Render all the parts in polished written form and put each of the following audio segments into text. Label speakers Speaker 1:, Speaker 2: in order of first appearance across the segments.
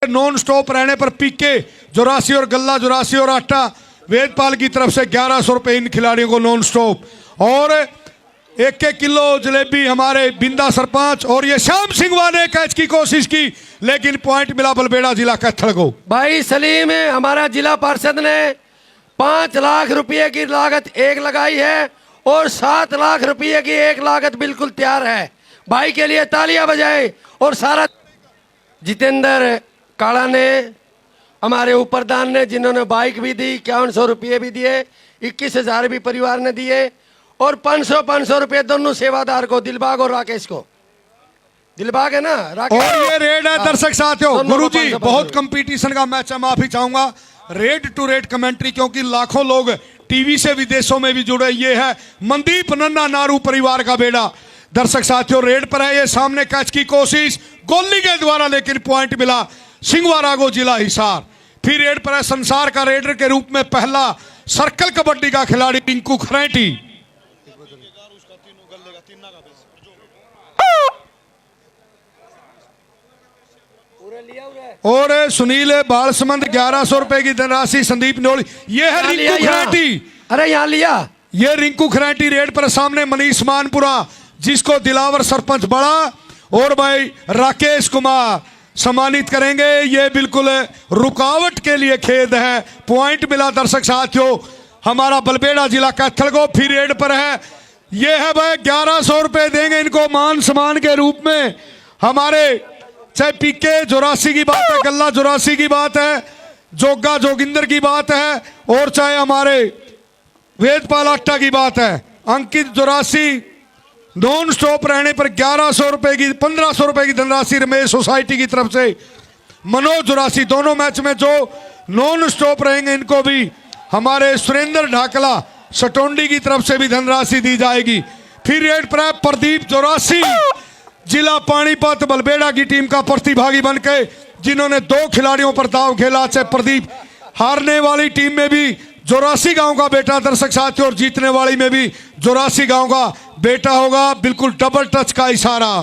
Speaker 1: Non stop रहने पर पीके 84 और गल्ला 84 और आटा वेदपाल की तरफ से 1100 रुपए इन खिलाड़ियों को नॉन स्टॉप। और 1-1 किलो जलेबी हमारे बिंदा सरपंच। और ये श्याम सिंह ने कैच की कोशिश की लेकिन पॉइंट मिला बलबेड़ा जिला कैथल को।
Speaker 2: भाई सलीम हमारा जिला पार्षद ने 5 लाख रुपए की लागत एक लगाई है और 7 लाख रुपए की एक लागत बिल्कुल तैयार है। भाई के लिए तालियां बजाए। और सारा जितेंद्र काड़ा ने हमारे उपरदान ने जिन्होंने बाइक भी दी, 5100 रुपये भी दिए, 21,000 भी परिवार ने दिए और 500 रुपये दोनों सेवादार को, दिलबाग और राकेश को। दिलबाग है ना राकेश।
Speaker 1: और ये रेड है दर्शक साथियों। गुरुजी बहुत कंपटीशन का मैच है, माफी चाहूंगा रेड टू रेड कमेंट्री क्योंकि लाखों लोग टीवी से विदेशों में भी जुड़े। ये है मनदीप नन्ना नारू परिवार का बेटा। दर्शक साथियों रेड पर है, ये सामने कैच की कोशिश गोली के द्वारा लेकिन पॉइंट मिला सिंहवारागो जिला हिसार। फिर रेड पर है संसार का रेडर के रूप में पहला सर्कल कबड्डी का खिलाड़ी टिंकू खरेटी। और सुनील बालसमंद 1100 रुपए की धनराशि संदीप नोली। ये है रिंकू खरेटी।
Speaker 2: अरे यहाँ लिया
Speaker 1: ये रिंकू खरेटी रेड पर सामने मनीष मानपुरा जिसको दिलावर सरपंच बड़ा और भाई राकेश कुमार सम्मानित करेंगे। ये बिल्कुल रुकावट के लिए खेद है, पॉइंट मिला दर्शक साथियों हमारा बलबेड़ा जिला कैथल को। फिर रेड पर है, ये है भाई 1100 रुपए देंगे इनको मान सम्मान के रूप में। हमारे चाहे पीके 84 की बात है, गल्ला 84 की बात है, जोगा जोगिंदर की बात है और चाहे हमारे वेदपाल आट्टा की बात है। अंकित 84 नॉन स्टॉप रहने पर 1100 रुपए की 1500 रुपए की धनराशि रमेश सोसाइटी की तरफ से। मनोज 84 दोनों मैच में जो नॉन स्टॉप रहेंगे इनको भी हमारे सुरेंद्र ढाकला सटोंडी की तरफ से भी धनराशि दी जाएगी। फिर रेड पर प्रदीप 84 जिला पानीपत बलबेड़ा की टीम का प्रतिभागी बनके जिन्होंने 2 खिलाड़ियों पर दाव खेला। चाहे प्रदीप हारने वाली टीम में भी 84 गांव का बेटा दर्शक साथियों और जीतने वाली में भी 84 गांव का बेटा होगा। बिल्कुल डबल टच का इशारा,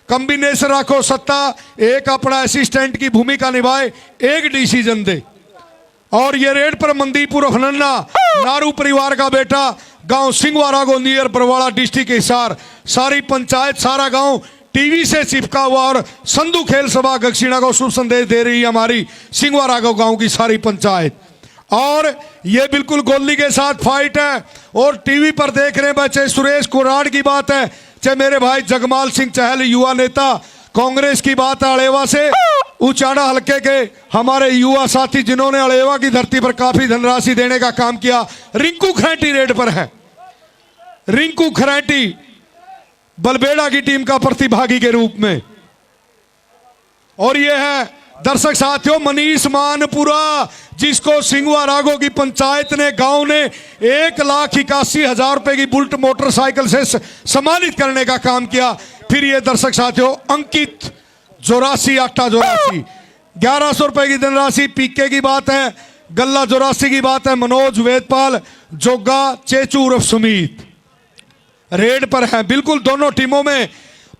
Speaker 1: कॉम्बिनेशन रखो सत्ता, एक अपना असिस्टेंट की भूमिका निभाए, एक डिसीजन दे। और ये रेड पर मंदीपुर हनन्ना नारू परिवार का बेटा गांव सिंहवारागो नियर बरवाड़ा डिस्ट्रिक्ट हिसार। सारी पंचायत सारा गांव टीवी से चिपका हुआ और संधु खेल सभा गक्षिणा को शुभ संदेश दे रही है हमारी सिंहवारागो गांव की सारी पंचायत। और ये बिल्कुल गोली के साथ फाइट है और टीवी पर देख रहे हैं चाहे सुरेश कुराड़ की बात है, चाहे मेरे भाई जगमाल सिंह चहल युवा नेता कांग्रेस की बात है, अलेवा से उचाड़ा हल्के के हमारे युवा साथी जिन्होंने अलेवा की धरती पर काफी धनराशि देने का काम किया। रिंकू खरेटी रेड पर है, रिंकू खरेटी बलबेड़ा की टीम का प्रतिभागी के रूप में। और ये है दर्शक साथियों मनीष मानपुरा जिसको सिंहवारागो की पंचायत ने गांव ने 1,81,000 रुपए की बुलेट मोटरसाइकिल से सम्मानित करने का काम किया। फिर ये दर्शक साथियों अंकित 84 आटा 84 1100 रुपए की धनराशि। पीके की बात है, गल्ला 84 की बात है, मनोज वेदपाल जोगा चेचू उर्फ सुमीत रेड पर है। बिल्कुल दोनों टीमों में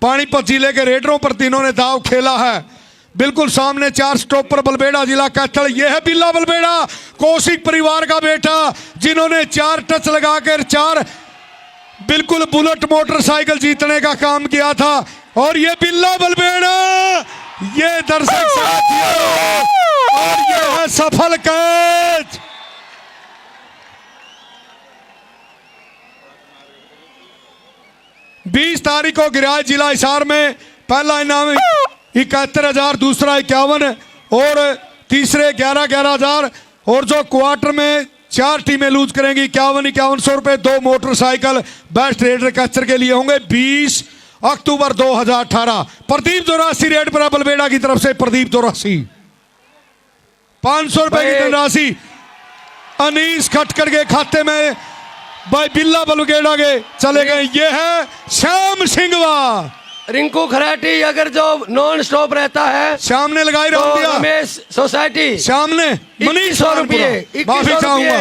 Speaker 1: पानीपत जिले के रेडरों पर तीनों ने दाव खेला है। बिल्कुल सामने 4 स्टॉप पर बलबेड़ा जिला कैथल। यह है बिल्ला बलबेड़ा कौशिक परिवार का बेटा जिन्होंने 4 टच लगाकर 4 बिल्कुल बुलेट मोटरसाइकिल जीतने का काम किया था। और ये बिल्ला बलबेड़ा ये दर्शक साथियों और ये है सफल कैच। बीस तारीख को गिराज जिला हिसार में पहला इनाम 71,000, दूसरा 51 और तीसरे 11,000 और जो क्वार्टर में 4 टीमें लूज करेंगी 51,100 रुपए। 2 मोटरसाइकिल बेस्ट रेडर कैचर के लिए होंगे 20 अक्टूबर 2018। प्रदीप 84 रेड पर बलबेड़ा की तरफ से प्रदीप 84 500 रुपए की धनराशि अनीस खटकर के खाते में भाई बिल्ला बलबेड़ा के चले गए। ये है श्याम सिंहवा
Speaker 2: रिंकू खराटी अगर जो नॉन स्टॉप रहता है
Speaker 1: श्याम ने लगाई
Speaker 2: तो रमेश सोसाइटी
Speaker 1: श्याम ने
Speaker 2: 2100 रुपये
Speaker 1: माफी चाहूंगा।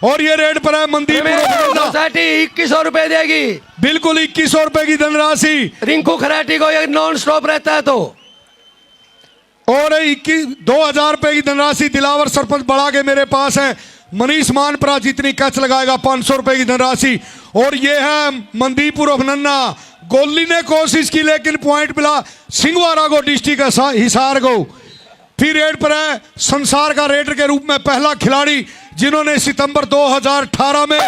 Speaker 1: और ये रेड पर है मंदीप
Speaker 2: सोसाइटी 2100 रुपए देगी।
Speaker 1: बिल्कुल 2100 रुपए की धनराशि
Speaker 2: रिंकू खराटी को ये नॉन स्टॉप रहता है तो
Speaker 1: और 2,000 रुपए की धनराशि दिलावर सरपंच बड़ा के मेरे पास है। मनीष मानपुरा जितनी कैच लगाएगा 500 रुपए की धनराशि। और ये है मंदीपुर अभिनन्ना, गोली ने कोशिश की लेकिन पॉइंट मिला सिंहवाड़ा को डिस्ट्रिक्ट हिसार को। फिर रेड पर है संसार का रेडर के रूप में पहला खिलाड़ी जिन्होंने सितंबर 2018 में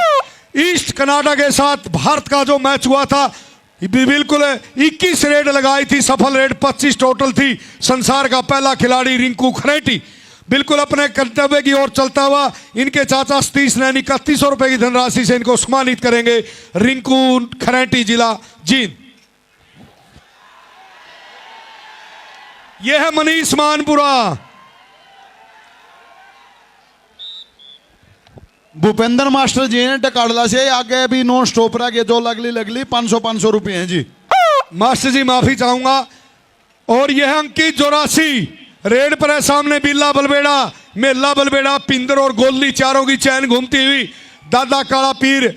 Speaker 1: ईस्ट कनाडा के साथ भारत का जो मैच हुआ था बिल्कुल 21 रेड लगाई थी, सफल रेड 25 टोटल थी। संसार का पहला खिलाड़ी रिंकू खरेटी बिल्कुल अपने कर्तव्य की ओर चलता हुआ इनके चाचा सतीश नैनी 3100 रुपए की धनराशि से इनको सम्मानित करेंगे। रिंकू खरेटी जिला जींद। यह है मनीष मानपुरा।
Speaker 3: भूपेंद्र मास्टर जी ने टकाड़ला से आगे भी नॉन स्टॉप रह गए, जो लगली 500 रुपए हैं जी।
Speaker 1: मास्टर जी माफी चाहूंगा। और यह अंकित जोरासी रेड पर है, सामने बिल्ला बलबेड़ा, मेला बलबेड़ा, पिंदर और गोली चारों की चैन घूमती हुई दादा काला पीर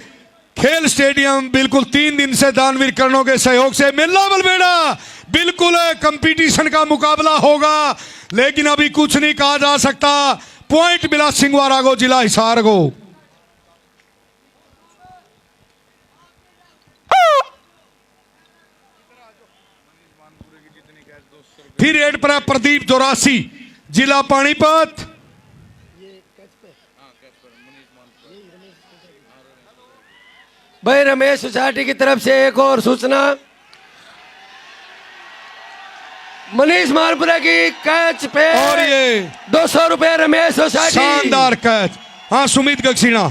Speaker 1: खेल स्टेडियम बिल्कुल 3 दिन से दानवीर कर्णों के सहयोग से मेला बलबेड़ा बिल्कुल कंपटीशन का मुकाबला होगा, लेकिन अभी कुछ नहीं कहा जा सकता। पॉइंट मिला सिंहवाड़ा को, जिला हिसार को। फिर रेड पर है प्रदीप जोरासी जिला पानीपत।
Speaker 2: भाई रमेश सोसाइटी की तरफ से एक और सूचना, मनीष मानपुरा की कैच पे
Speaker 1: और ये
Speaker 2: 200 रुपए रमेश सोसाइटी।
Speaker 1: शानदार कैच। हाँ सुमित गक्षीणा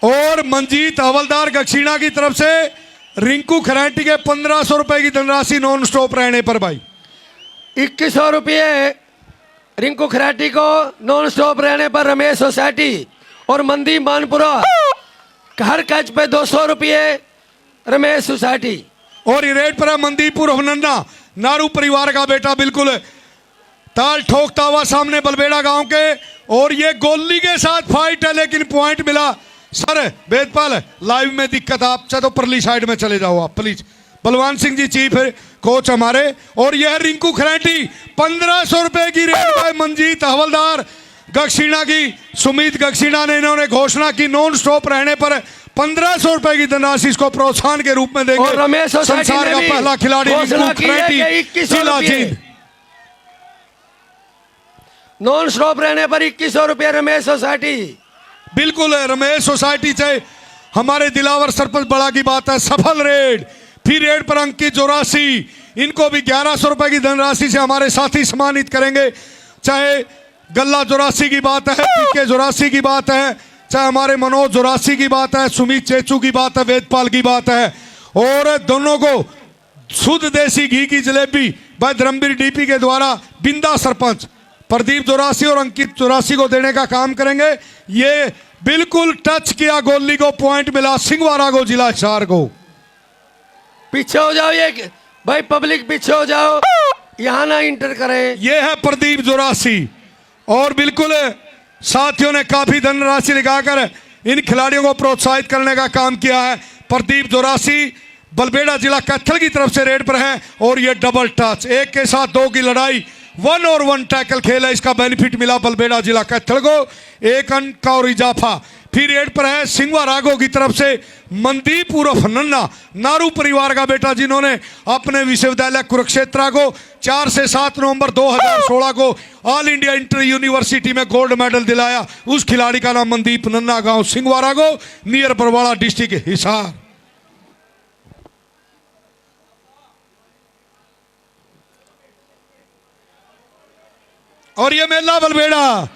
Speaker 1: और मंजीत हवलदार गक्षीणा की तरफ से रिंकू खरांटी के 1500 रुपए की धनराशि नॉन स्टॉप रहने पर भाई
Speaker 2: 2100 रुपये रिंकू खराटी को नॉन स्टॉप रहने पर रमेश सोसाइटी। और मंदी मानपुरा हर कैच पे 200 रुपये रमेश सोसाइटी।
Speaker 1: और ये रेड पर है मंदीपुर अभिनंदा, नारू परिवार का बेटा बिल्कुल ताल ठोकता हुआ सामने बलबेड़ा गांव के। और ये गोली के साथ फाइट है लेकिन पॉइंट मिला। सर वेदपाल लाइव में दिक्कत, आप चाहे तो परली साइड में चले जाओ आप please. Balwan Singh ji chief coach हमारे। और यह रिंकू खरांटी 1500 रुपए की रेड बाय मंजीत हवलदार गक्षीणा की। सुमित गक्षीणा ने इन्होंने घोषणा की नॉन स्टॉप रहने पर 1500 रुपए की धनराशि इसको प्रोत्साहन के रूप में देंगे।
Speaker 2: और रमेश सोसाइटी
Speaker 1: संसार का
Speaker 2: ने
Speaker 1: पहला खिलाड़ी
Speaker 2: घोषणा
Speaker 1: रिंकू
Speaker 2: की है कि
Speaker 1: खरांटी
Speaker 2: 2100
Speaker 1: जिला
Speaker 2: रुपये
Speaker 1: जींद।
Speaker 2: नॉन स्टॉप रहने पर 2100 रुपये रमेश सोसाइटी।
Speaker 1: बिल्कुल रमेश सोसाइटी से हमारे दिलावर सरपंच बड़ा की बात है, सफल रेड। फिर रेड पर अंकित जोरासी, इनको भी 1100 रुपए की धनराशि से हमारे साथी सम्मानित करेंगे। चाहे गल्ला जोरासी की बात है, पीके जोरासी की बात है, चाहे हमारे मनोज जोरासी की बात है, सुमित चेचू की बात है, वेदपाल की बात है। और दोनों को शुद्ध देसी घी की जलेबी भाई धर्मवीर डीपी के द्वारा बिंदा सरपंच प्रदीप जोरासी और अंकित जोरासी को देने का काम करेंगे। ये बिल्कुल टच किया गोली को, पॉइंट मिला सिंहवाड़ा को, जिला हिसार को।
Speaker 2: पीछे हो जाओ, ये भाई पब्लिक पीछे हो जाओ, यहाँ ना इंटर करें।
Speaker 1: ये है प्रदीप जोरासी। और बिल्कुल साथियों ने काफी धनराशि लगाकर इन खिलाड़ियों को प्रोत्साहित करने का काम किया है। प्रदीप जोरासी बलबेड़ा जिला कैथल की तरफ से रेड पर है। और ये डबल टच, एक के साथ दो की लड़ाई, 1 और 1 टैकल खेल है, इसका बेनिफिट मिला बलबेड़ा जिला कैथल को, 1 अंक का और इजाफा। फिर रेड पर है सिंहवाड़ा की तरफ से मनदीप उर्फ नन्ना, नारू परिवार का बेटा, जिन्होंने अपने विश्वविद्यालय कुरुक्षेत्र को 4 से 7 नवंबर 2016 को ऑल इंडिया इंटर यूनिवर्सिटी में गोल्ड मेडल दिलाया। उस खिलाड़ी का नाम मनदीप नन्ना, गांव सिंहवाड़ा को, नियर बरवाड़ा डिस्ट्रिक्ट हिसार। और ये मेला बलबेड़ा,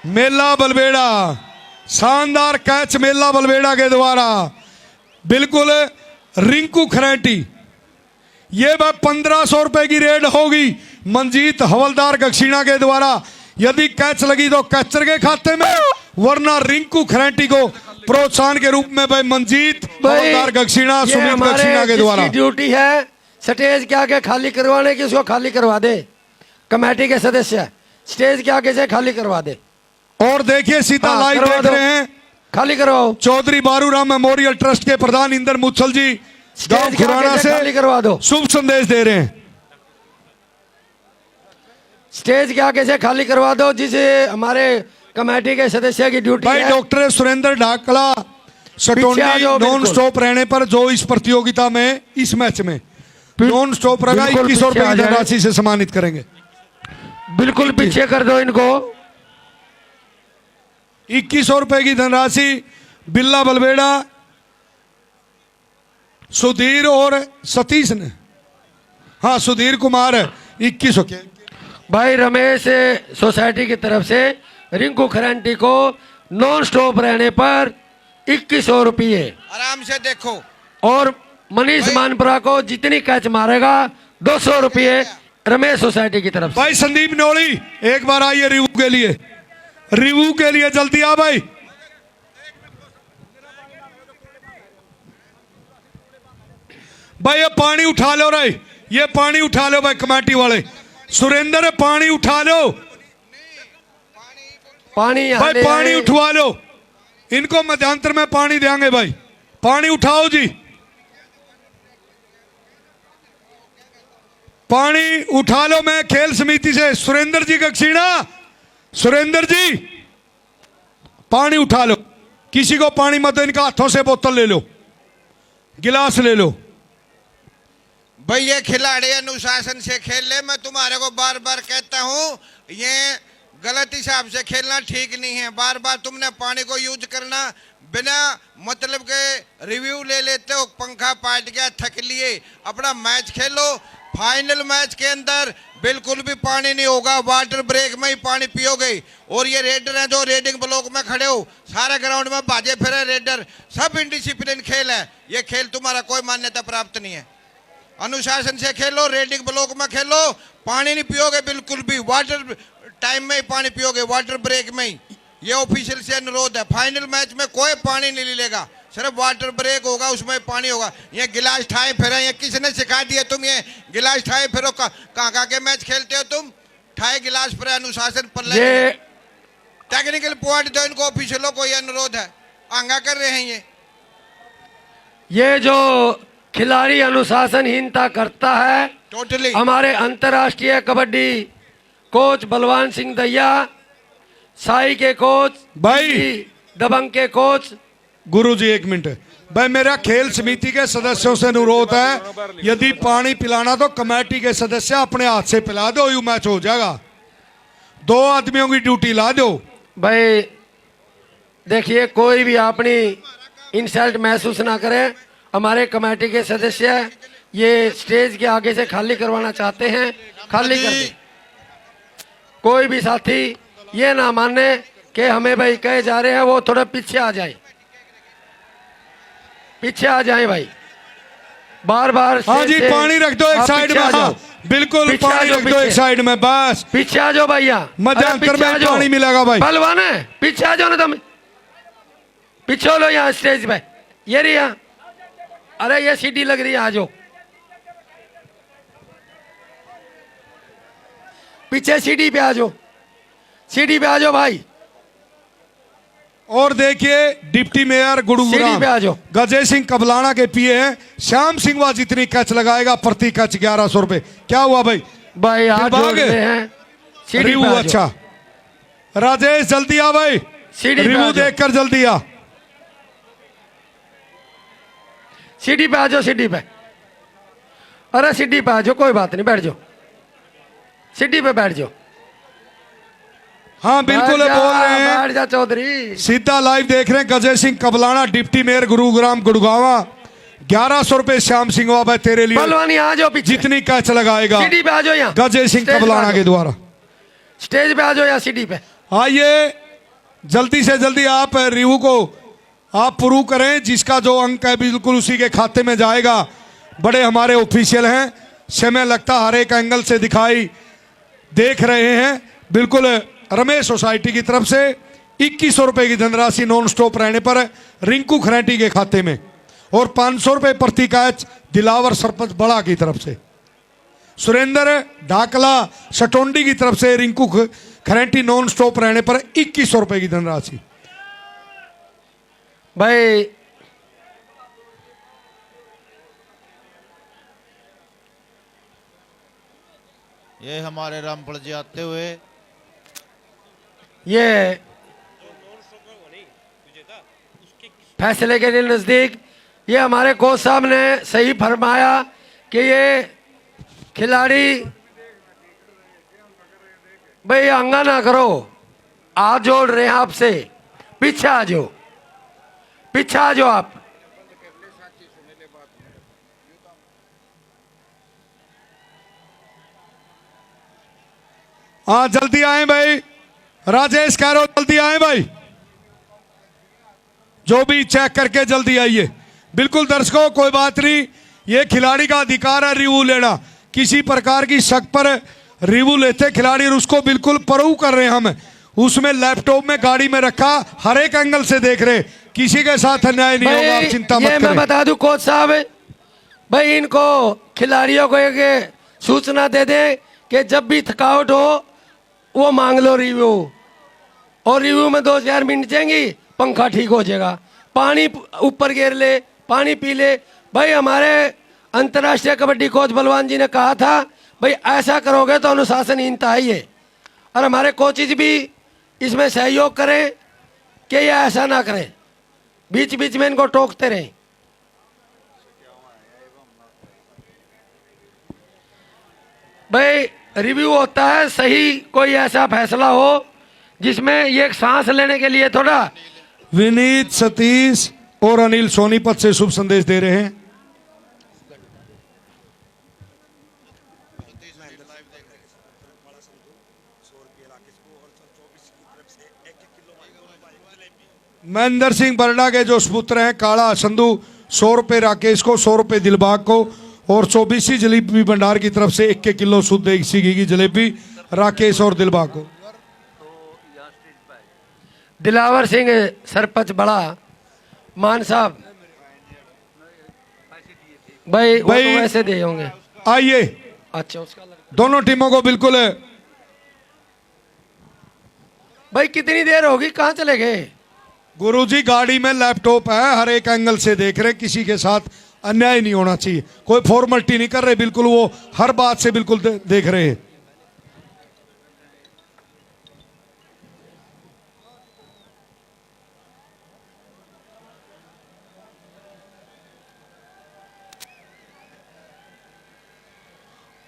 Speaker 1: मेला बलबेड़ा शानदार कैच मेला बलबेड़ा के द्वारा बिल्कुल रिंकू खरांटी। ये 1500 रुपए की रेड होगी मंजीत हवलदार गक्षीणा के द्वारा। यदि कैच लगी तो कैचर के खाते में, वरना रिंकू खरांटी को प्रोत्साहन के रूप में भाई मंजीत हवलदार गक्षीणा सुमित गक्षीणा के द्वारा।
Speaker 2: ड्यूटी है स्टेज के आगे खाली करवाने की, उसको खाली करवा दे। कमेटी के सदस्य स्टेज के आगे से खाली करवा दे।
Speaker 1: और देखिए सीधा लाइव देख रहे हैं,
Speaker 2: खाली करवाओ।
Speaker 1: चौधरी बारूराम मेमोरियल ट्रस्ट के प्रधान इंदर मुच्छल जी गांव खुराना से
Speaker 2: खाली करवा दो,
Speaker 1: शुभ संदेश दे रहे हैं।
Speaker 2: स्टेज के आगे से खाली करवा दो, जिसे हमारे कमेटी के सदस्य की ड्यूटी
Speaker 1: भाई
Speaker 2: है।
Speaker 1: डॉक्टर सुरेंद्र ढाकला सटोंडी
Speaker 2: पीछे आ जाओ,
Speaker 1: नॉन
Speaker 2: बिल्कुल।
Speaker 1: स्टॉप रहने पर जो इस प्रतियोगिता में इस मैच में नॉन स्टॉप रहेगा,
Speaker 2: बिल्कुल
Speaker 1: 2100 रुपए
Speaker 2: पीछे आ
Speaker 1: की
Speaker 2: जाए।
Speaker 1: धनराशि से सम्मानित करेंगे।
Speaker 2: बिल्कुल पीछे कर दो इनको।
Speaker 1: 2100 रुपए की धनराशि बिल्ला बलबेड़ा, सुधीर और सतीश ने, हाँ सुधीर कुमार 2100 के।
Speaker 2: भाई रमेश सोसाइटी की तरफ से रिंकू खरंटी को नॉन स्टॉप रहने पर 2100 रुपये,
Speaker 4: आराम से देखो।
Speaker 2: और मनीष मानपुरा को जितनी कैच मारेगा 200 रुपये रमेश सोसाइटी की तरफ से।
Speaker 1: भाई संदीप नोड़ी एक बार आइए रिव्यू के लिए, रिव्यू के लिए जल्दी आ भाई। भाई ये पानी उठा लो रे, ये पानी उठा लो भाई कमेटी वाले। सुरेंद्र पानी उठा लो
Speaker 2: पानी यहाँ
Speaker 1: भाई,
Speaker 2: ले
Speaker 1: पानी
Speaker 2: आए।
Speaker 1: उठवा लो, इनको मध्यांतर में पानी देंगे भाई, पानी उठाओ जी, पानी उठा लो। मैं खेल समिति से सुरेंद्र जी का क्षीणा, सुरेंद्र जी पानी उठा लो, किसी को पानी मत दो, इनका हाथों से बोतल ले लो, गिलास ले लो।
Speaker 4: भाई ये खिलाड़ी अनुशासन से खेल ले, मैं तुम्हारे को बार बार कहता हूँ ये गलत हिसाब से खेलना ठीक नहीं है। बार बार तुमने पानी को यूज करना, बिना मतलब के रिव्यू ले लेते हो, पंखा पाट गया थक लिए, अपना मैच खेलो। फाइनल मैच के अंदर बिल्कुल भी पानी नहीं होगा, वाटर ब्रेक में ही पानी पियोगे। और ये रेडर हैं जो रेडिंग ब्लॉक में खड़े हो, सारे ग्राउंड में भाजे फिरे रेडर, सब इनडिसिप्लिन खेल है। ये खेल तुम्हारा कोई मान्यता प्राप्त नहीं है। अनुशासन से खेलो, रेडिंग ब्लॉक में खेलो, पानी नहीं पियोगे बिल्कुल भी, वाटर टाइम में ही पानी पियोगे, वाटर ब्रेक में ही। ये ऑफिशियल से अनुरोध है। फाइनल मैच में कोई पानी नहीं लेगा, सिर्फ वाटर ब्रेक होगा, उसमें पानी होगा। ये गिलास ठाए फिरे, ये किसने सिखा दिया तुम ये गिलास ठाए फिरो? कहाँ के मैच खेलते हो तुम? ठाए गिलास फिरे, अनुशासन पर
Speaker 2: ये
Speaker 4: टेक्निकल पॉइंट दो इनको, ऑफिशियलों को ये अनुरोध है, आंगा कर रहे हैं
Speaker 2: ये जो खिलाड़ी अनुशासनहीनता करता है,
Speaker 4: टोटली।
Speaker 2: हमारे अंतर्राष्ट्रीय कबड्डी कोच बलवान सिंह दैया, साई के कोच
Speaker 1: भाई।
Speaker 2: दबंग के कोच।
Speaker 1: गुरुजी एक मिनट भाई, मेरा खेल समिति के सदस्यों से अनुरोध है, यदि पानी पिलाना तो कमेटी के सदस्य अपने हाथ से पिला दो, यू मैच हो जाएगा। 2 आदमियों की ड्यूटी ला दो
Speaker 2: भाई देखिए, कोई भी अपनी इंसल्ट महसूस ना करे। हमारे कमेटी के सदस्य ये स्टेज के आगे से खाली करवाना चाहते हैं, खाली कर दें। कोई भी साथी ये ना माने कि हमें भाई कहे जा रहे हैं, वो थोड़ा पीछे आ जाए, पीछे आ जाए भाई, बार बार।
Speaker 1: हाँ जी, पानी रख दो एक साइड में, हाँ बिल्कुल पानी रख दो एक साइड में, बस
Speaker 2: पीछे आ जाओ भैया,
Speaker 1: मध्यांतर में पानी मिलेगा भाई।
Speaker 2: पहलवान है, पीछे आ जाओ ना तुम, पीछे लो यहाँ स्टेज पे, ये रही यहाँ। अरे ये सीटी लग रही है, आ जाओ पीछे, सीटी पे आ जाओ, सीटी पे आ जाओ भाई।
Speaker 1: और देखिए डिप्टी मेयर
Speaker 2: सीढ़ी
Speaker 1: गुरुग्राम
Speaker 2: पे आ जाओ।
Speaker 1: गजय सिंह कबलाना के पीए हैं, श्याम सिंह वह जितनी कैच लगाएगा प्रति कैच 1100 रुपए। क्या हुआ भाई?
Speaker 2: भाई हाथ
Speaker 1: दिलबाग
Speaker 2: जोड़ते हैं, सीढ़ी
Speaker 1: रिव्यू
Speaker 2: पे आ जाओ।
Speaker 1: अच्छा, राजेश जल्दी आ भाई,
Speaker 2: सीढ़ी पे
Speaker 1: रिव्यू
Speaker 2: आ जाओ।
Speaker 1: देखकर जल्दी आ।
Speaker 2: सीढ़ी पे आ जाओ, सीढ़ी पे, अरे सीढ़ी पे आ जाओ, कोई बात नहीं, बैठ जाओ, सीढ़ी पे बैठ जाओ।
Speaker 1: हाँ बिल्कुल
Speaker 2: बैठ जा,
Speaker 1: बोल रहे हैं,
Speaker 2: बैठ जा चौधरी।
Speaker 1: सीधा लाइव देख रहे हैं। गजय सिंह कबलाना डिप्टी मेयर गुरुग्राम गुड़गावा, 1100 रुपए श्याम सिंह बाबा तेरे लिए,
Speaker 2: पहलवानी आ जाओ पीछे,
Speaker 1: जितनी कैच लगाएगा
Speaker 2: सीढ़ी पे आ जाओ, यहाँ
Speaker 1: गजय सिंह
Speaker 2: स्टेज पे आ
Speaker 1: कबलाना
Speaker 2: जाओ।
Speaker 1: के द्वारा।
Speaker 2: स्टेज पे आ जाओ, यहाँ सीढ़ी पे।
Speaker 1: आइए जल्दी से जल्दी आप रिव्यू को आप प्रूव करें, जिसका जो अंक है बिल्कुल उसी के खाते में जाएगा। बड़े हमारे ऑफिशियल हैं, समय लगता हर एक एंगल से दिखाई देख रहे हैं। बिल्कुल रमेश सोसाइटी की तरफ से 2100 रुपए की धनराशि नॉन स्टॉप रहने पर रिंकू खरेंटी के खाते में, और 500 रुपए प्रति कैच दिलावर सरपंच बड़ा की तरफ से। सुरेंद्र ढाकला सटोंडी की तरफ से रिंकू खरेंटी नॉन स्टॉप रहने पर 2100 रुपए की धनराशि।
Speaker 2: भाई
Speaker 5: ये हमारे रामपुर जी आते हुए
Speaker 2: ये फैसले के लिए नजदीक, ये हमारे कोच साहब ने सही फरमाया कि ये खिलाड़ी भाई हंगा ना करो, हाथ जोड़ रहे हैं आपसे, पीछे आ जाओ, पीछे आ जाओ आप।
Speaker 1: हाँ जल्दी आए भाई, राजेश कैरो जल्दी आए भाई, जो भी चेक करके जल्दी आइए। बिल्कुल दर्शकों कोई बात नहीं, ये खिलाड़ी का अधिकार है रिव्यू लेना, किसी प्रकार की शक पर रिव्यू लेते खिलाड़ी और उसको बिल्कुल प्रूव कर रहे हैं हम, उसमें लैपटॉप में गाड़ी में रखा हर एक एंगल से देख रहे, किसी के साथ अन्याय नहीं होगा, आप चिंता मत
Speaker 2: ये
Speaker 1: करें।
Speaker 2: मैं बता दूं कोच साहब, भाई इनको खिलाड़ियों को एक सूचना दे दे कि जब भी थकावट हो वो मांग लो रिव्यू, और रिव्यू में 2-4 मिनट जाएंगी, पंखा ठीक हो जाएगा, पानी ऊपर गिर ले, पानी पी ले। भाई हमारे अंतर्राष्ट्रीय कबड्डी कोच बलवान जी ने कहा था भाई ऐसा करोगे तो अनुशासनहीनता है ये, और हमारे कोचेज भी इसमें सहयोग करें कि ये ऐसा ना करें, बीच बीच में इनको टोकते रहें। भाई रिव्यू होता है सही, कोई ऐसा फैसला हो जिसमें ये एक सांस लेने के लिए थोड़ा।
Speaker 1: विनीत, सतीश और अनिल सोनीपत से शुभ संदेश दे रहे हैं। महेंद्र सिंह बरडा के जो सुपुत्र हैं काला संधू 100 रुपये राकेश को, 100 रुपये दिलबाग को, और 24 जलेबी भंडार की तरफ से 1 किलो शुद्ध देसी घी की जलेबी राकेश और दिलबाग को।
Speaker 2: दिलावर सिंह सरपंच बड़ा मान साहब, भाई वो तो वैसे दे होंगे।
Speaker 1: आइए
Speaker 2: अच्छा उसका
Speaker 1: दोनों टीमों को बिल्कुल है।
Speaker 2: भाई कितनी देर होगी, कहाँ चले गए?
Speaker 1: गुरुजी गाड़ी में लैपटॉप है, हर एक एंगल से देख रहे, किसी के साथ अन्याय नहीं होना चाहिए, कोई फॉर्मेलिटी नहीं कर रहे, बिल्कुल वो हर बात से बिल्कुल देख रहे हैं।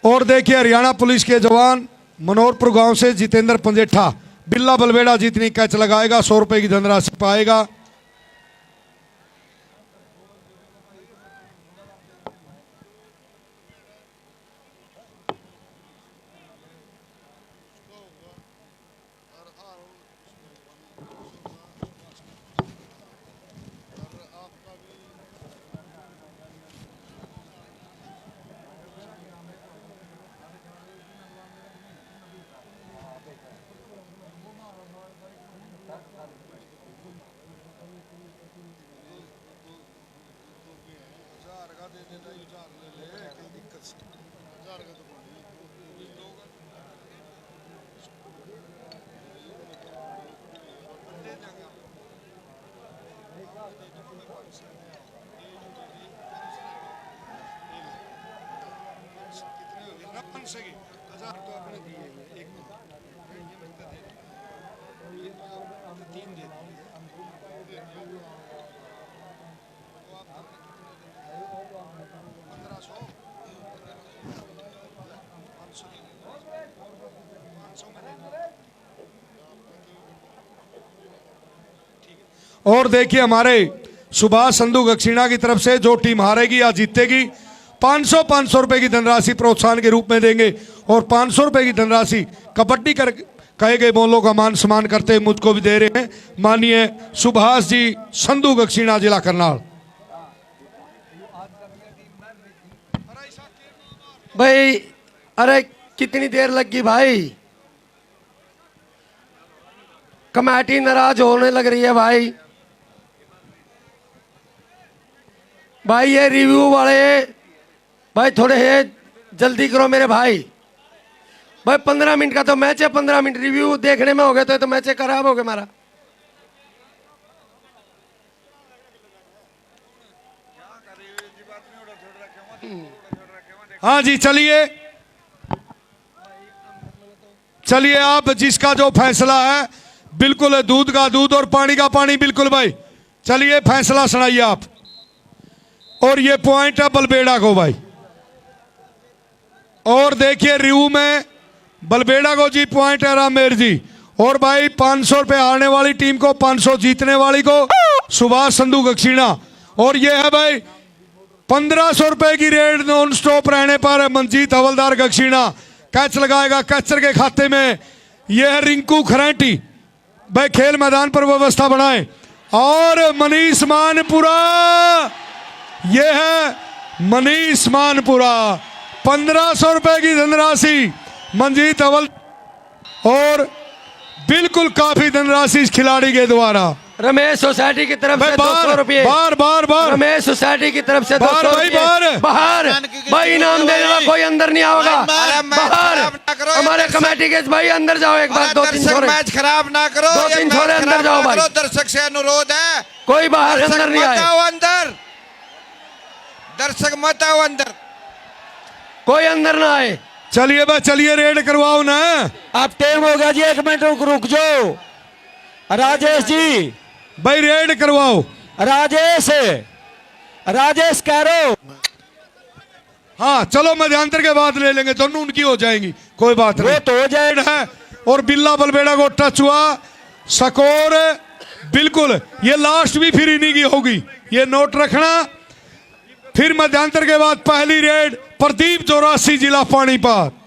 Speaker 1: और देखिए हरियाणा पुलिस के जवान मनोहरपुर गांव से जितेंद्र पंजेठा बिल्ला बलवेड़ा जितनी कैच लगाएगा 100 रुपए की धनराशि पाएगा। और देखिए हमारे सुभाष संधू गक्षिणा की तरफ से जो टीम हारेगी या जीतेगी 500 रुपए की धनराशि प्रोत्साहन के रूप में देंगे, और 500 रुपए की धनराशि कबड्डी कर कहे गए बोलों का मान सम्मान करते हुए मुझको भी दे रहे हैं माननीय सुभाष जी संधू गक्षिणा जिला करनाल।
Speaker 2: भाई अरे कितनी देर लगी भाई, कमेटी नाराज होने लग रही है भाई। भाई ये रिव्यू वाले भाई थोड़े है जल्दी करो मेरे भाई। भाई 15 मिनट का तो मैच है, 15 मिनट रिव्यू देखने में हो गए तो मैच खराब हो गया हमारा।
Speaker 1: हाँ जी चलिए चलिए आप जिसका जो फैसला है, बिल्कुल दूध का दूध और पानी का पानी, बिल्कुल भाई। चलिए फैसला सुनाइए आप। और ये पॉइंट है बलबेड़ा को भाई। और देखिए रिव्यू में बलबेड़ा को जी पॉइंट है रामेर जी। और भाई 500 रुपए हारने वाली टीम को, 500 जीतने वाली को सुभाष संधू दक्षिणा। और ये है भाई 1500 रुपए की रेड नॉन स्टॉप रहने पर मंजीत हवलदार दक्षिणा कैच लगाएगा कैचर के खाते में। यह है रिंकू खरेंटी भाई, खेल मैदान पर व्यवस्था बनाए। और मनीष मानपुरा, यह है मनीष मानपुरा, 1500 रुपए की धनराशि मंजीत हवल। और बिल्कुल काफी धनराशि इस खिलाड़ी के द्वारा।
Speaker 2: रमेश सोसाइटी की तरफ से 200
Speaker 1: बार
Speaker 2: रुपये।
Speaker 1: बार बार बार
Speaker 2: रमेश सोसाइटी की तरफ से
Speaker 1: बार
Speaker 2: 200
Speaker 1: भाई
Speaker 2: रुपये।
Speaker 1: बार।
Speaker 2: बाहर भाई, इनाम देने वाला कोई अंदर नहीं आएगा।
Speaker 4: अरे मैच
Speaker 2: बाहर
Speaker 4: खराब ना करो,
Speaker 2: हमारे
Speaker 4: दर्शक-
Speaker 2: कमेटी के भाई अंदर जाओ एक बार। 2-3
Speaker 4: दर्शक
Speaker 2: छोरे,
Speaker 4: मैच खराब ना करो,
Speaker 2: 2-3
Speaker 4: ये मैच
Speaker 2: छोरे अंदर
Speaker 4: खराब
Speaker 2: जाओ
Speaker 4: ना
Speaker 2: भाई।
Speaker 4: करो, दर्शक से अनुरोध है।
Speaker 2: कोई बाहर
Speaker 4: दर्शक
Speaker 2: अंदर नहीं
Speaker 4: मत
Speaker 2: आए।
Speaker 4: आओ अंदर, दर्शक मत आओ अंदर।
Speaker 2: कोई अंदर ना आए।
Speaker 1: चलिए भाई, चलिए रेड करवाओ ना।
Speaker 6: अब टाइम हो गया जी, 1 मिनट रुक जाओ। राजेश जी,
Speaker 1: भाई रेड करवाओ।
Speaker 6: राजेश राजेश करो।
Speaker 1: हाँ चलो मध्यांतर के बाद ले लेंगे, दोनों उनकी हो जाएंगी, कोई बात
Speaker 6: वो
Speaker 1: नहीं।
Speaker 6: तो हो जाए।
Speaker 1: रेड है और बिल्ला बलबेड़ा को टच हुआ। स्कोर बिल्कुल, ये लास्ट भी फिर इन्हीं की होगी, ये नोट रखना। फिर मध्यांतर के बाद पहली रेड प्रदीप जोरासी, जिला पानीपत।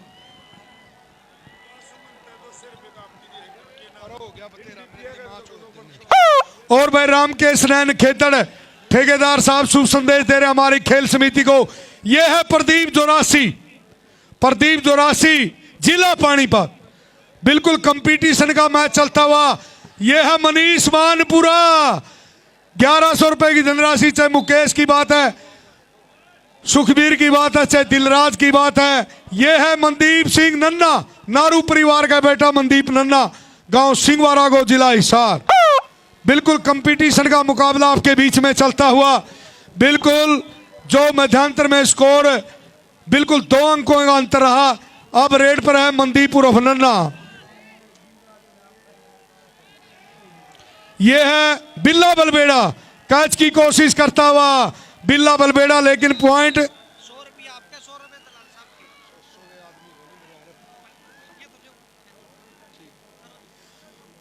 Speaker 1: और भाई रामकेश नैन खेतड़ ठेकेदार साहब शुभ संदेश दे रहे हमारी खेल समिति को। यह है प्रदीप जोरासी, प्रदीप जोरासी जिला पानीपत। बिल्कुल कंपटीशन का मैच चलता हुआ। यह है मनीष मानपुरा, 1100 रुपए की धनराशि। चाहे मुकेश की बात है, सुखबीर की बात है, चाहे दिलराज की बात है। यह है मनदीप सिंह नन्ना, नारू परिवार का बेटा मनदीप नन्ना, गांव सिंहवारा को, जिला हिसार। बिल्कुल कंपटीशन का मुकाबला आपके बीच में चलता हुआ। बिल्कुल जो मध्यांतर में स्कोर बिल्कुल 2 अंकों का अंतर रहा। अब रेड पर है मनदीप उर्फ नन्ना। यह है बिल्ला बलबेड़ा, कैच की कोशिश करता हुआ बिल्ला बलबेड़ा, लेकिन पॉइंट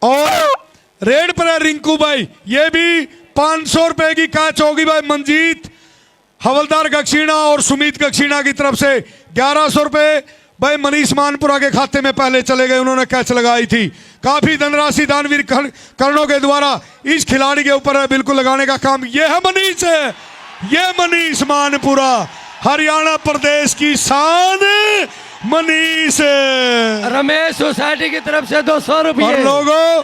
Speaker 1: और रेड पर है रिंकू भाई। ये भी 500 रुपए की कैच होगी भाई मंजीत हवलदार दक्षिणा और सुमित दक्षिणा की तरफ से। 1100 रुपए भाई मनीष मानपुरा के खाते में पहले चले गए, उन्होंने कैच लगाई थी। काफी धनराशि दानवीर कर्णों के द्वारा इस खिलाड़ी के ऊपर है, बिल्कुल लगाने का काम। यह है मनीष, ये मनीष मानपुरा, हरियाणा प्रदेश की शान मनीष।
Speaker 2: रमेश सोसाइटी की तरफ से 200 रुपये।
Speaker 1: और लोगों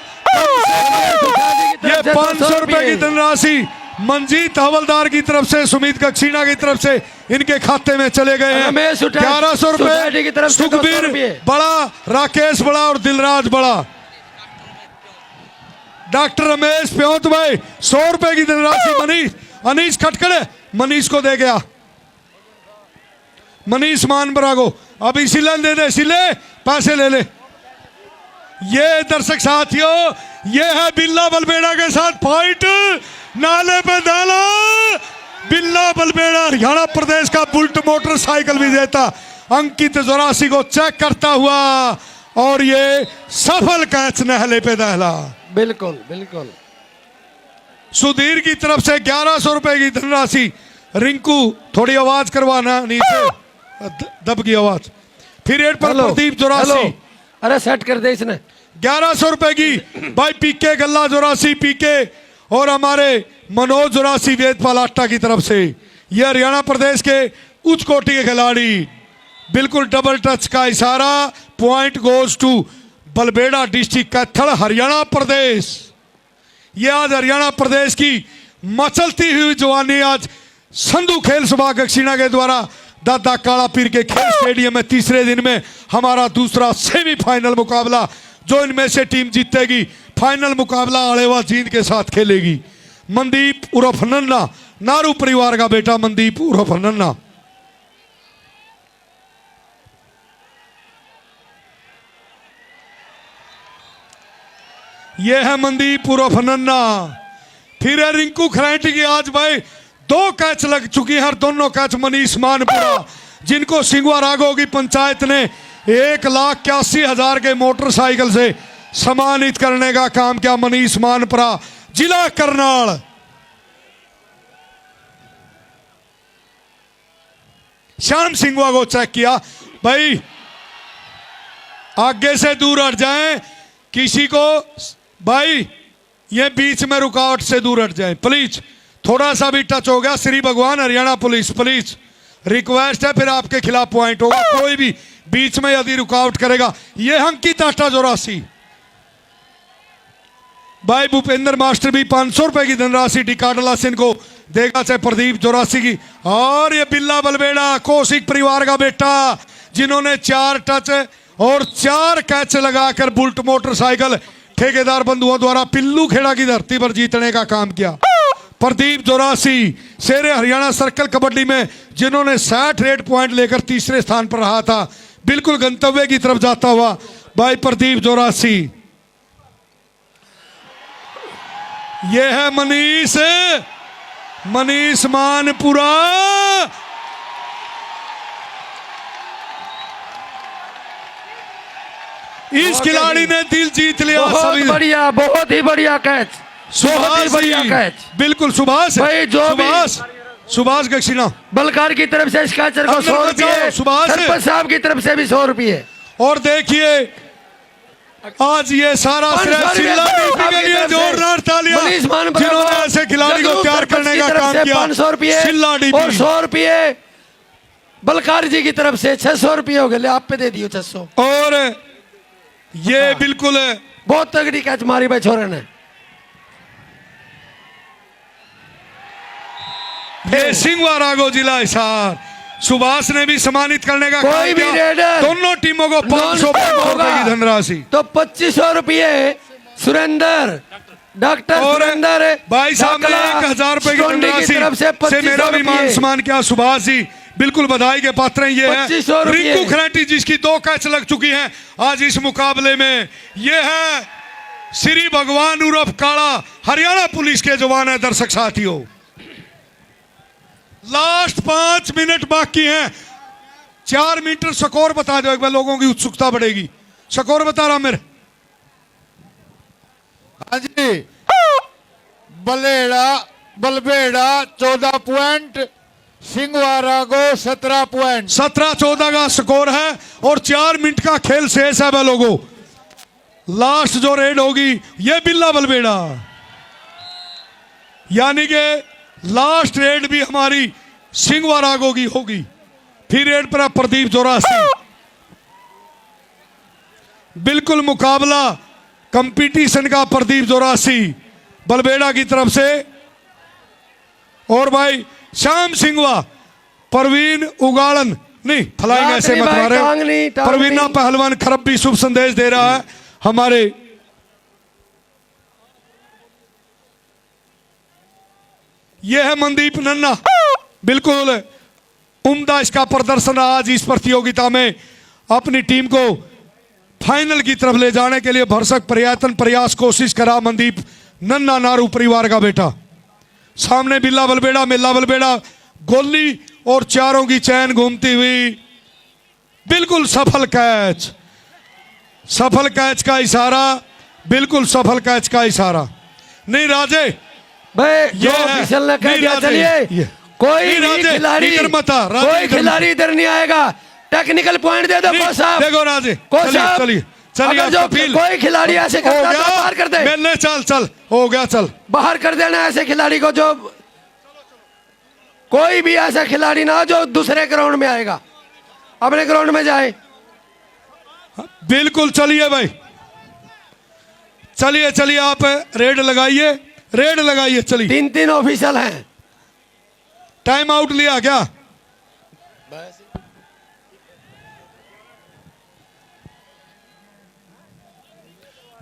Speaker 1: ये 500
Speaker 2: 500
Speaker 1: रुपए की धनराशि मंजीत हवलदार की तरफ से, सुमित दक्षिणा की तरफ से इनके खाते में चले गए हैं।
Speaker 2: रमेश
Speaker 1: 1100
Speaker 2: सोसाइटी की
Speaker 1: रुपए
Speaker 2: तरफ से 200
Speaker 1: सुखबीर
Speaker 2: रुपये।
Speaker 1: बड़ा, राकेश बड़ा और दिलराज बड़ा। डॉक्टर रमेश प्योत भाई 100 रुपए की धनराशि मनीष, अनीश खटकड़े मनीष को दे गया, मनीष मानपुरा को। अब इसीलिए दे दे, इसीलिए पैसे ले ले। ये दर्शक साथियों, ये है बिल्ला बलबेड़ा के साथ फाइट। नाले पे डाला बिल्ला बलबेड़ा, हरियाणा प्रदेश का बुलेट मोटरसाइकिल विजेता अंकित जोरासी को चेक करता हुआ। और ये सफल कैच नहले पे दहला।
Speaker 2: बिल्कुल बिल्कुल।
Speaker 1: सुधीर की तरफ से 1100 रुपए की धनराशि। रिंकू थोड़ी आवाज करवाना नीचे, दब की आवाज। फिर रेड पर प्रदीप जोरासी,
Speaker 2: अरे सेट कर दे इसने।
Speaker 1: 1100 रुपए की भाई पीके गल्ला जोरासी, पीके और हमारे मनोज जोरासी वेदपाल आट्टा की तरफ से। यह हरियाणा प्रदेश के उच्च कोटि के खिलाड़ी। बिल्कुल डबल टच का इशारा। Point goes to Balbera district Kaithal, Haryana प्रदेश। यह आज हरियाणा प्रदेश की मचलती हुई जवानी आज संधू खेल सभा दक्षिणा के द्वारा दादा काला पीर के खेल स्टेडियम में तीसरे दिन में हमारा दूसरा सेमीफाइनल मुकाबला। जो इनमें से टीम जीतेगी फाइनल मुकाबला अड़ेवा जींद के साथ खेलेगी। मनदीप उर्फ नन्ना, नारू परिवार का बेटा मनदीप उर्फ नन्ना। ये है मनदीप उर्फ नन्ना। फिर है रिंकू खराइटी की। आज भाई 2 कैच लग चुकी है और दोनों कैच मनीष मानपुरा, जिनको सिंगवा राघव की पंचायत ने 1,81,000 के मोटरसाइकिल से सम्मानित करने का काम किया। मनीष मानपुरा, जिला करनाल। श्याम सिंगवा को चेक किया भाई, आगे से दूर हट जाएं, किसी को भाई ये बीच में रुकावट से दूर हट जाएं प्लीज। थोड़ा सा भी टच हो गया, श्री भगवान हरियाणा पुलिस प्लीज रिक्वेस्ट है, फिर आपके खिलाफ पॉइंट होगा। कोई भी बीच में यदि रुकावट करेगा। ये अंकित आटा 84 भाई भूपेंद्र मास्टर भी 500 रुपए की धनराशि डिकाडला सिंह को देगा, चाहे प्रदीप 84 की। और ये बिल्ला बलबेड़ा कौशिक परिवार का बेटा, जिन्होंने 4 टच और 4 कैच लगाकर बुलेट मोटरसाइकिल ठेकेदार बंधुओं द्वारा पिल्लू खेड़ा की धरती पर जीतने का काम किया। प्रदीप 84 शेरे हरियाणा सर्कल कबड्डी में, जिन्होंने 60 रेड पॉइंट लेकर तीसरे स्थान पर रहा था, बिल्कुल गंतव्य की तरफ जाता हुआ भाई प्रदीप 84। ये है मनीष मानपुरा। इस खिलाड़ी ने दिल जीत लिया।
Speaker 2: बहुत बढ़िया, बहुत ही बढ़िया कैच, बहुत ही बढ़िया कैच।
Speaker 1: बिल्कुल सुभाष
Speaker 2: भाई जो
Speaker 1: सुभाष गक्षिना
Speaker 2: बलकार की तरफ से इस कैचर को 100 रुपये, सरपंच साहब की तरफ से भी 100 रुपये।
Speaker 1: और देखिए आज ये सारा के लिए जोरदार तालियां, जिन्होंने ऐसे खिलाड़ी को प्यार करने का काम किया।
Speaker 2: 500 रुपये और 100 रुपये बलकार जी की तरफ से 600 रुपये हो गए। आप पे दे दियो 600।
Speaker 1: और ये बिल्कुल
Speaker 2: बहुत तगड़ी कैच मारी भाई छोरे ने।
Speaker 1: ये सिंगवा राघव जिला हिसार सुभाष ने भी सम्मानित करने का
Speaker 2: कोई भी रेडर
Speaker 1: दोनों टीमों को 500 रुपए की धनराशि
Speaker 2: तो 2500 रुपये सुरेंद्र, डॉक्टर सुरेंद्र
Speaker 1: भाई साहब ने 1,000 रुपए की धनराशि से मेरा भी मान सम्मान किया। सुभाष जी बिल्कुल बधाई के पात्र हैं। ये है रिंकू खराटी, जिसकी 2 कैच लग चुकी हैं आज इस मुकाबले में। ये है श्री भगवान उर्फ काला, हरियाणा पुलिस के जवान है। दर्शक साथियों लास्ट 5 मिनट बाकी हैं। 4 मीटर स्कोर बता दो एक बार, लोगों की उत्सुकता बढ़ेगी। स्कोर बता रहा मेरे।
Speaker 5: हाँ जी, बलबेड़ा 14 पॉइंट, सिंगवा राघव 17 पॉइंट।
Speaker 1: 17-14 का स्कोर है और 4 मिनट का खेल शेष है लोगों। लास्ट जो रेड होगी ये बिल्ला बलबेड़ा, यानी कि लास्ट रेड भी हमारी सिंगवा राघव की होगी। फिर रेड पर प्रदीप 84। बिल्कुल मुकाबला कंपटीशन का प्रदीप 84 बलबेड़ा की तरफ से। और भाई श्याम सिंगवा, परवीन उगाड़न नहीं फलाएंगे ऐसे मत मारे। परवीना पहलवान खरब भी शुभ संदेश दे रहा है हमारे। यह है मनदीप नन्ना, बिल्कुल उम्दा इसका प्रदर्शन आज इस प्रतियोगिता में अपनी टीम को फाइनल की तरफ ले जाने के लिए भरसक प्रयास कोशिश करा मनदीप नन्ना, नारू परिवार का बेटा। सामने बिल्ला बलबेड़ा, मेला बलबेड़ा, गोली और चारों की चैन घूमती हुई, बिल्कुल सफल कैच, सफल कैच का इशारा, बिल्कुल सफल कैच का इशारा। नहीं राजे
Speaker 2: भाई जो ऑफिशियल ने कह दिया, चलिए कोई खिलाड़ी इधर नहीं आएगा। टेक्निकल पॉइंट दे दो कोच साहब।
Speaker 1: देखो राजे,
Speaker 2: चलिए कोई खिलाड़ी ऐसे करता तो बाहर कर दे।
Speaker 1: चल हो गया, चल
Speaker 2: बाहर कर देना ऐसे खिलाड़ी को। जो कोई भी ऐसा खिलाड़ी ना जो दूसरे ग्राउंड में आएगा, अपने ग्राउंड में जाए।
Speaker 1: बिल्कुल चलिए भाई, चलिए आप रेड लगाइए चलिए।
Speaker 2: 3 ऑफिशियल हैं।
Speaker 1: टाइम आउट लिया क्या?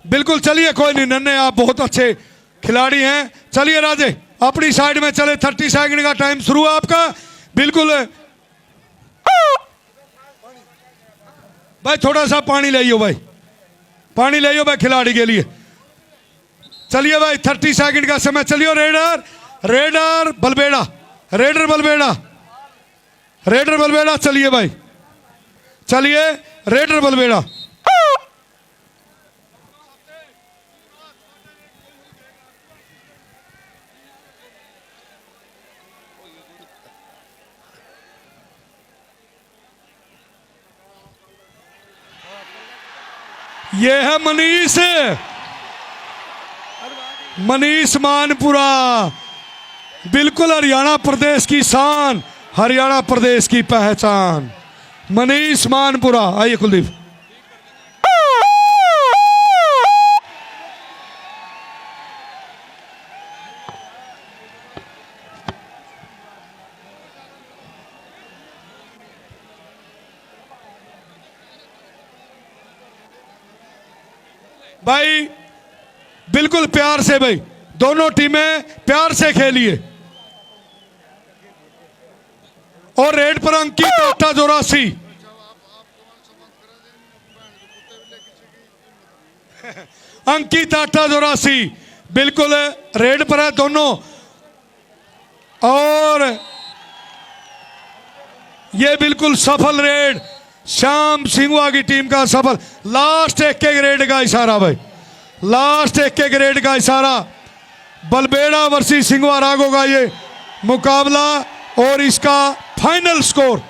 Speaker 1: बिल्कुल चलिए, कोई नहीं, नन्हे आप बहुत अच्छे खिलाड़ी हैं। चलिए राजे अपनी साइड में चले। 30 सेकंड का टाइम शुरू है आपका। बिल्कुल भाई थोड़ा सा पानी ले भाई, पानी ले भाई खिलाड़ी के लिए। चलिए भाई 30 सेकंड का समय। चलिए raider raider Balbeda, raider Balbeda, raider Balbeda. चलिए भाई, चलिए रेडर बलबेड़ा। ये है मनीष, मनीष मानपुरा, बिल्कुल हरियाणा प्रदेश की शान, हरियाणा प्रदेश की पहचान, मनीष मानपुरा। आइए कुलदीप। भाई बिल्कुल प्यार से, भाई दोनों टीमें प्यार से खेलिए। और रेड पर अंकित 884, अंकित 884 बिल्कुल रेड पर है दोनों। और ये बिल्कुल सफल रेड श्याम सिंघवा की टीम का सफल। लास्ट एक के ग्रेड का इशारा भाई, लास्ट एक के ग्रेड का इशारा। बलबेड़ा वर्सेस सिंघवा रागो का ये मुकाबला और इसका फाइनल स्कोर